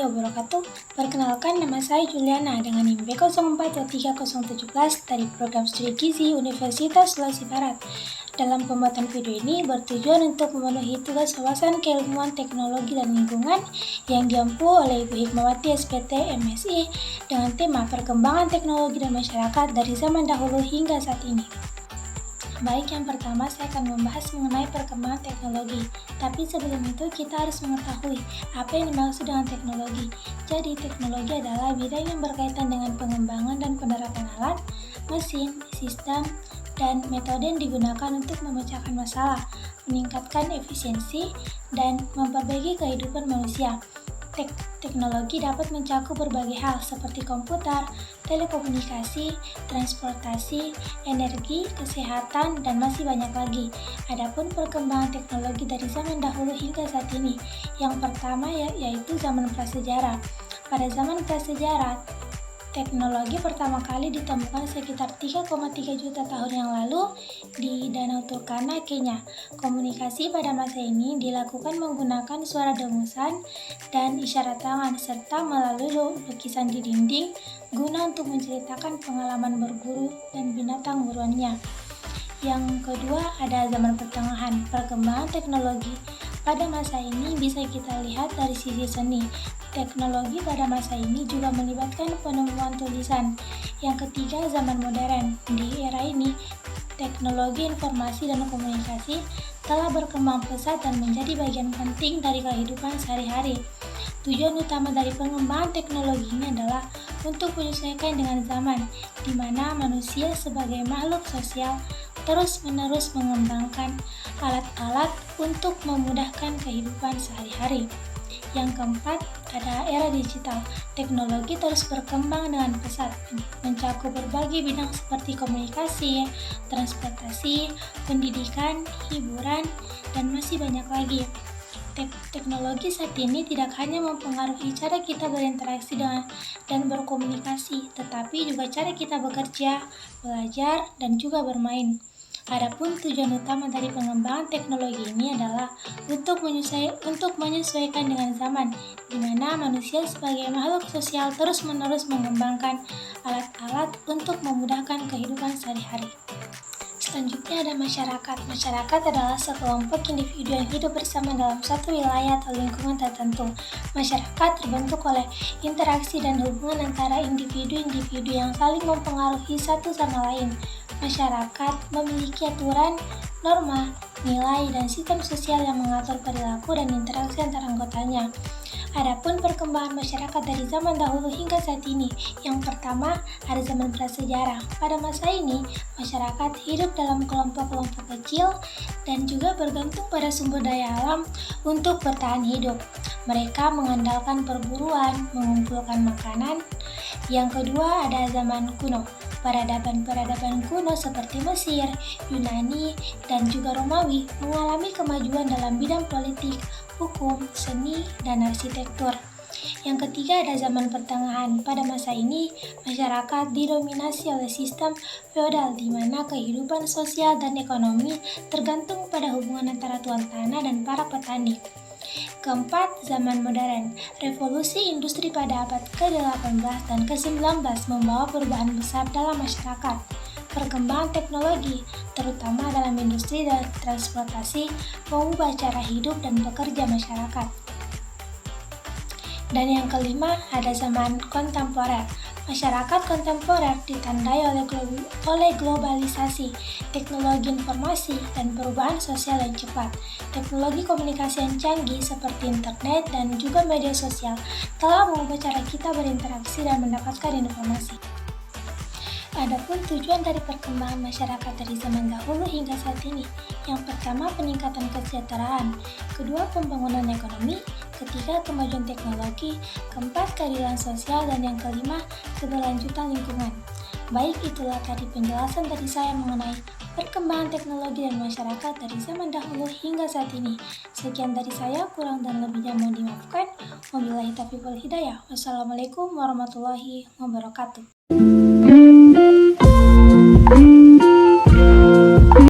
wabarakatuh. Perkenalkan, nama saya Juliana dengan NIM B04230117 dari Program Studi Gizi Universitas Sulawesi Barat. Dalam pembuatan video ini bertujuan untuk memenuhi tugas wawasan keilmuan teknologi dan lingkungan yang diampu oleh Ibu Hikmawati SPT MSI dengan tema perkembangan teknologi dan masyarakat dari zaman dahulu hingga saat ini. Baik, yang pertama saya akan membahas mengenai perkembangan teknologi. Tapi sebelum itu kita harus mengetahui apa yang dimaksud dengan teknologi. Jadi teknologi adalah bidang yang berkaitan dengan pengembangan dan penerapan alat, mesin, sistem, dan metode yang digunakan untuk memecahkan masalah, meningkatkan efisiensi, dan memperbaiki kehidupan manusia. Teknologi dapat mencakup berbagai hal seperti komputer, telekomunikasi, transportasi, energi, kesehatan, dan masih banyak lagi. Adapun perkembangan teknologi dari zaman dahulu hingga saat ini, yang pertama yaitu zaman prasejarah. Pada zaman prasejarah, teknologi pertama kali ditemukan sekitar 3,3 juta tahun yang lalu di Danau Turkana, Kenya. Komunikasi pada masa ini dilakukan menggunakan suara dengusan dan isyarat tangan serta melalui lukisan di dinding guna untuk menceritakan pengalaman berburu dan binatang buruannya. Yang kedua ada zaman pertengahan. Perkembangan teknologi pada masa ini bisa kita lihat dari sisi seni. Teknologi pada masa ini juga melibatkan penemuan tulisan. Yang ketiga, zaman modern. Di era ini, teknologi informasi dan komunikasi telah berkembang pesat dan menjadi bagian penting dari kehidupan sehari-hari. Tujuan utama dari pengembangan teknologi ini adalah untuk menyesuaikan dengan zaman, di mana manusia sebagai makhluk sosial terus-menerus mengembangkan alat-alat untuk memudahkan kehidupan sehari-hari. Yang keempat, ada era digital. Teknologi terus berkembang dengan pesat, mencakup berbagai bidang seperti komunikasi, transportasi, pendidikan, hiburan, dan masih banyak lagi. Teknologi saat ini tidak hanya mempengaruhi cara kita berinteraksi dan berkomunikasi, tetapi juga cara kita bekerja, belajar, dan juga bermain. Adapun tujuan utama dari pengembangan teknologi ini adalah untuk menyesuaikan dengan zaman, di mana manusia sebagai makhluk sosial terus-menerus mengembangkan alat-alat untuk memudahkan kehidupan sehari-hari. Selanjutnya ada masyarakat. Masyarakat adalah sekelompok individu yang hidup bersama dalam satu wilayah atau lingkungan tertentu. Masyarakat terbentuk oleh interaksi dan hubungan antara individu-individu yang saling mempengaruhi satu sama lain. Masyarakat memiliki aturan, norma, nilai, dan sistem sosial yang mengatur perilaku dan interaksi antara anggotanya. Adapun perkembangan masyarakat dari zaman dahulu hingga saat ini, yang pertama ada zaman prasejarah. Pada masa ini, masyarakat hidup dalam kelompok-kelompok kecil dan juga bergantung pada sumber daya alam untuk bertahan hidup. Mereka mengandalkan perburuan, mengumpulkan makanan. Yang kedua ada zaman kuno. Peradaban kuno seperti Mesir, Yunani, dan juga Romawi mengalami kemajuan dalam bidang politik, hukum, seni, dan arsitektur. Yang ketiga ada zaman pertengahan. Pada masa ini, masyarakat didominasi oleh sistem feodal di mana kehidupan sosial dan ekonomi tergantung pada hubungan antara tuan tanah dan para petani. Keempat, zaman modern. Revolusi industri pada abad ke-18 dan ke-19 membawa perubahan besar dalam masyarakat. Perkembangan teknologi, terutama dalam industri dan transportasi, mengubah cara hidup dan bekerja masyarakat. Dan yang kelima, ada zaman kontemporer. Masyarakat kontemporer ditandai oleh globalisasi, teknologi informasi, dan perubahan sosial yang cepat. Teknologi komunikasi yang canggih seperti internet dan juga media sosial telah mengubah cara kita berinteraksi dan mendapatkan informasi. Adapun tujuan dari perkembangan masyarakat dari zaman dahulu hingga saat ini, yang pertama peningkatan kesejahteraan, kedua pembangunan ekonomi, ketiga kemajuan teknologi, keempat keadilan sosial, dan yang kelima keberlanjutan lingkungan. Baik, itulah tadi penjelasan dari saya mengenai perkembangan teknologi dan masyarakat dari zaman dahulu hingga saat ini. Sekian dari saya, kurang dan lebihnya mohon dimaafkan. Wabillahi taufiq wal hidayah. Wassalamualaikum warahmatullahi wabarakatuh.